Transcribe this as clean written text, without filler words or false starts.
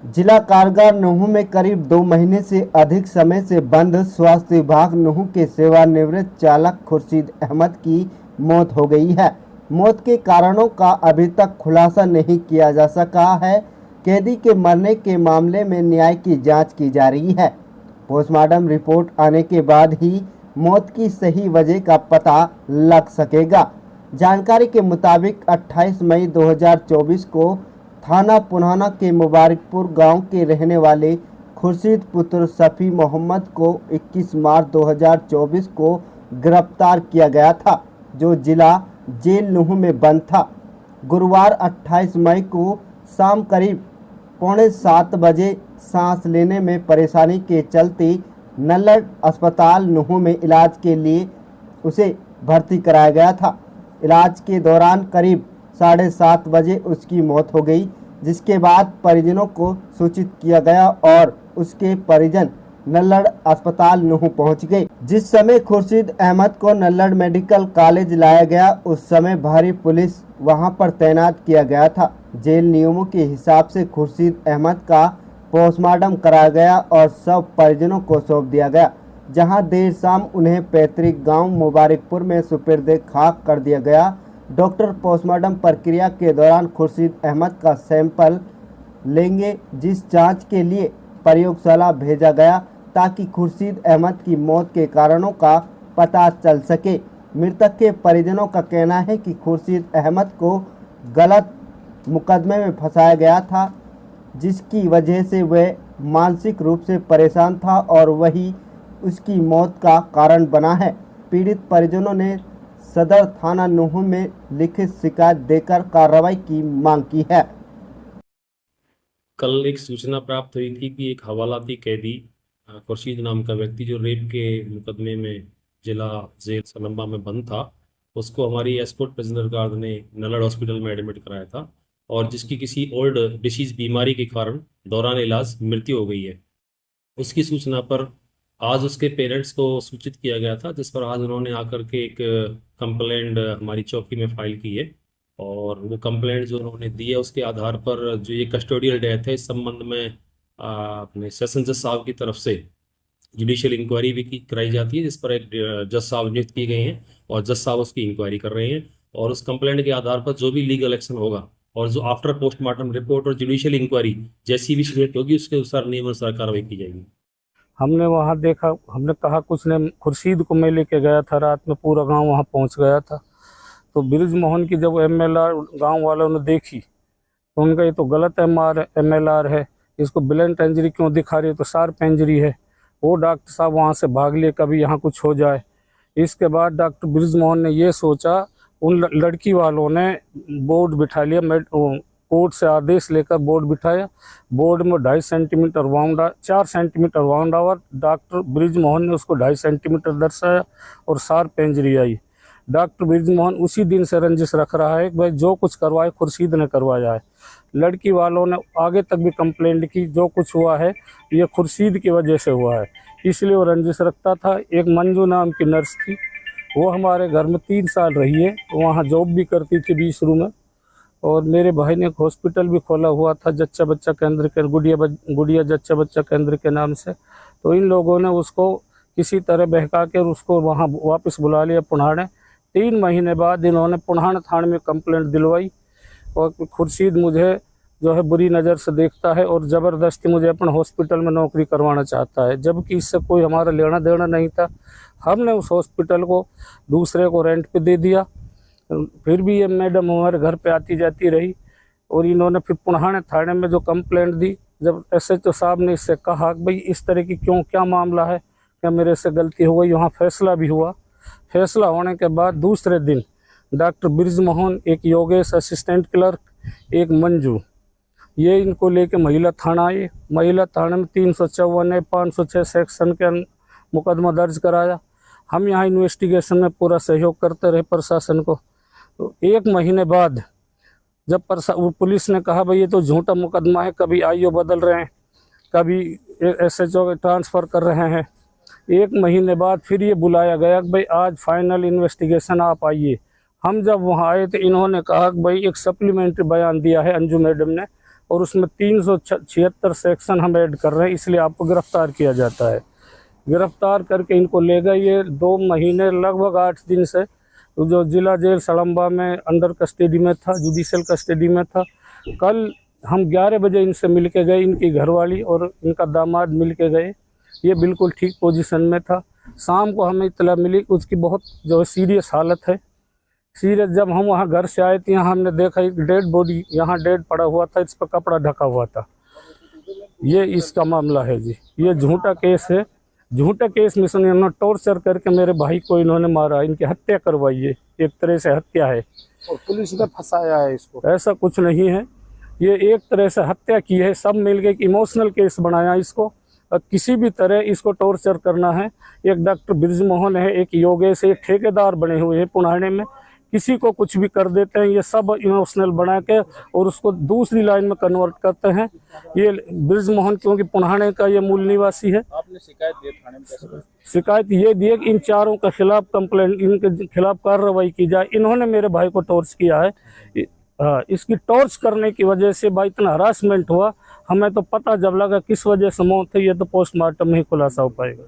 जिला कारागार नूंह में करीब 2 महीने से अधिक समय से बंद स्वास्थ्य विभाग नूंह के सेवानिवृत्त चालक खुर्शीद अहमद की मौत हो गई है। मौत के कारणों का अभी तक खुलासा नहीं किया जा सका है। कैदी के मरने के मामले में न्याय की जांच की जा रही है। पोस्टमार्टम रिपोर्ट आने के बाद ही मौत की सही वजह का पता लग सकेगा। जानकारी के मुताबिक 28 मई 2024 को थाना पुनाना के मुबारकपुर गांव के रहने वाले खुर्शीद पुत्र सफ़ी मोहम्मद को 21 मार्च 2024 को गिरफ्तार किया गया था, जो जिला जेल नूंह में बंद था। गुरुवार 28 मई को शाम करीब 6:45 बजे सांस लेने में परेशानी के चलते नल्लड़ अस्पताल नूंह में इलाज के लिए उसे भर्ती कराया गया था। इलाज के दौरान करीब 7:30 बजे उसकी मौत हो गई, जिसके बाद परिजनों को सूचित किया गया और उसके परिजन नल्लड़ अस्पताल नूंह पहुंच गए। जिस समय खुर्शीद अहमद को नल्लड़ मेडिकल कॉलेज लाया गया, उस समय भारी पुलिस वहां पर तैनात किया गया था। जेल नियमों के हिसाब से खुर्शीद अहमद का पोस्टमार्टम कराया गया और सब परिजनों को सौंप दिया गया, जहां देर शाम उन्हें पैतृक गांव मुबारकपुर में सुपुर्द खाक कर दिया गया। डॉक्टर पोस्टमार्टम प्रक्रिया के दौरान खुर्शीद अहमद का सैंपल लेंगे, जिस जांच के लिए प्रयोगशाला भेजा गया ताकि खुर्शीद अहमद की मौत के कारणों का पता चल सके। मृतक के परिजनों का कहना है कि खुर्शीद अहमद को गलत मुकदमे में फंसाया गया था, जिसकी वजह से वह मानसिक रूप से परेशान था और वही उसकी मौत का कारण बना है। पीड़ित परिजनों ने सदर थाना नूंह में लिखित शिकायत देकर कार्रवाई की मांग की है। कल एक सूचना प्राप्त हुई थी कि एक हवालाती कैदी खुर्शीद नाम का व्यक्ति जो रेप के मुकदमे में जिला जेल सलम्बा में बंद था, उसको हमारी एस्कॉर्ट प्रिजनर गार्ड ने नल्लड़ हॉस्पिटल में एडमिट कराया था और जिसकी किसी ओल्ड डिसीज बीमारी के कारण दौरान इलाज मृत्यु हो गई है। उसकी सूचना पर आज उसके पेरेंट्स को सूचित किया गया था, जिस पर आज उन्होंने आकर के एक कंप्लेंट हमारी चौकी में फाइल की है और वो कंप्लेंट जो उन्होंने दी है उसके आधार पर जो ये कस्टोडियल डेथ है, इस संबंध में अपने सेशन जज साहब की तरफ से जुडिशियल इंक्वायरी भी कराई जाती है, जिस पर एक जज साहब नियुक्त किए गए हैं और जज साहब उसकी इंक्वायरी कर रहे हैं और उस कंप्लेंट के आधार पर जो भी लीगल एक्शन होगा और जो आफ्टर पोस्टमार्टम रिपोर्ट और जुडिशियल इंक्वायरी जैसी भी सूरत होगी उसके अनुसार नियमानुसार कार्रवाई की जाएगी। हमने वहाँ देखा, हमने कहा कुछ ने खुर्शीद को मैं लेके गया था, रात में पूरा गांव वहाँ पहुँच गया था। तो ब्रिज मोहन की जब एमएलआर गांव वालों ने देखी तो उनका ये तो गलत एमएलआर है, इसको ब्लंट इंजरी क्यों दिखा रही है, तो शार्प इंजरी है। वो डॉक्टर साहब वहाँ से भाग लिए कभी यहाँ कुछ हो जाए। इसके बाद डॉक्टर ब्रिज मोहन ने ये सोचा, उन लड़की वालों ने बोर्ड बिठा लिया, कोर्ट से आदेश लेकर बोर्ड बिठाया। बोर्ड में 2.5 सेंटीमीटर वाउंड, 4 सेंटीमीटर वाउंड आवर, डॉक्टर ब्रिज मोहन ने उसको 2.5 सेंटीमीटर दर्शाया और शार्प इंजरी आई। डॉक्टर ब्रिज मोहन उसी दिन से रंजिश रख रहा है कि भाई जो कुछ करवाए खुर्शीद ने करवाया है। लड़की वालों ने आगे तक भी कंप्लेंट की, जो कुछ हुआ है ये खुर्शीद की वजह से हुआ है, इसलिए वो रंजिश रखता था। एक मंजू नाम की नर्स थी, वो हमारे घर में 3 साल रही है, वहाँ जॉब भी करती थी 20 रूम में। और मेरे भाई ने एक हॉस्पिटल भी खोला हुआ था जच्चा बच्चा केंद्र के, गुड़िया जच्चा बच्चा केंद्र के नाम से। तो इन लोगों ने उसको किसी तरह बहका कर उसको वहाँ वापस बुला लिया पुनाने। 3 महीने बाद इन्होंने पुनान थाने में कंप्लेंट दिलवाई और खुर्शीद मुझे जो है बुरी नज़र से देखता है और ज़बरदस्ती मुझे अपने हॉस्पिटल में नौकरी करवाना चाहता है, जबकि इससे कोई हमारा लेना देना नहीं था। हमने उस हॉस्पिटल को दूसरे को रेंट पे दे दिया, फिर भी ये मैडम हमारे घर पे आती जाती रही। और इन्होंने फिर पुनाने थाने में जो कंप्लेंट दी, जब एसएचओ साहब ने इससे कहा कि भाई इस तरह की क्यों, क्या मामला है, क्या मेरे से गलती हो गई, वहाँ फैसला भी हुआ। फैसला होने के बाद दूसरे दिन डॉक्टर ब्रिज मोहन, एक योगेश असिस्टेंट क्लर्क, एक मंजू, ये इनको लेके महिला थाना आए। महिला थाने में 354 506 सेक्शन के मुकदमा दर्ज कराया। हम यहाँ इन्वेस्टिगेशन में पूरा सहयोग करते रहे प्रशासन को। तो 1 महीने बाद जब पुलिस ने कहा भाई ये तो झूठा मुकदमा है, कभी आईओ बदल रहे हैं, कभी एसएचओ ट्रांसफ़र कर रहे हैं, 1 महीने बाद फिर ये बुलाया गया कि भाई आज फाइनल इन्वेस्टिगेशन आप आइए। हम जब वहाँ आए तो इन्होंने कहा कि भाई एक सप्लीमेंट्री बयान दिया है अंजू मैडम ने, और उसमें 376 सेक्शन हम ऐड कर रहे हैं, इसलिए आपको गिरफ्तार किया जाता है। गिरफ्तार करके इनको ले गए, ये 2 महीने लगभग 8 दिन से जो जिला जेल सड़म्बा में अंडर कस्टडी में था, जुडिशियल कस्टडी में था। कल हम 11 बजे इनसे मिल के गए, इनकी घरवाली और इनका दामाद मिल के गए, ये बिल्कुल ठीक पोजीशन में था। शाम को हमें इत्तला मिली कि उसकी बहुत जो है सीरियस हालत है। सीरियस जब हम वहाँ घर से आए थे, यहाँ हमने देखा एक डेड बॉडी यहाँ डेड पड़ा हुआ था, इस पर कपड़ा ढका हुआ था। ये इसका मामला है जी, ये झूठा केस है। झूठे केस में सुनिए इन्होंने टॉर्चर करके मेरे भाई को इन्होंने मारा, इनकी हत्या करवाई है, एक तरह से हत्या है। और पुलिस ने फंसाया है इसको? ऐसा कुछ नहीं है, ये एक तरह से हत्या की है। सब मिल के इमोशनल केस बनाया इसको, और किसी भी तरह इसको टॉर्चर करना है। एक डॉक्टर बृजमोहन है, एक योगेश है, ठेकेदार बने हुए हैं पुणाने में, किसी को कुछ भी कर देते हैं। ये सब इमोशनल बना के और उसको दूसरी लाइन में कन्वर्ट करते हैं। ये बृजमोहन क्योंकि पुणाने का ये मूल निवासी है। आपने शिकायत दी थाने में? कैसे? शिकायत ये दी है कि इन चारों के खिलाफ कंप्लेंट, इनके खिलाफ कार्रवाई की जाए। इन्होंने मेरे भाई को टॉर्च किया है। इसकी टॉर्च करने की वजह से भाई इतना हरासमेंट हुआ। हमें तो पता जब लगा किस वजह से मौत है, ये तो पोस्टमार्टम में ही खुलासा हो पाएगा।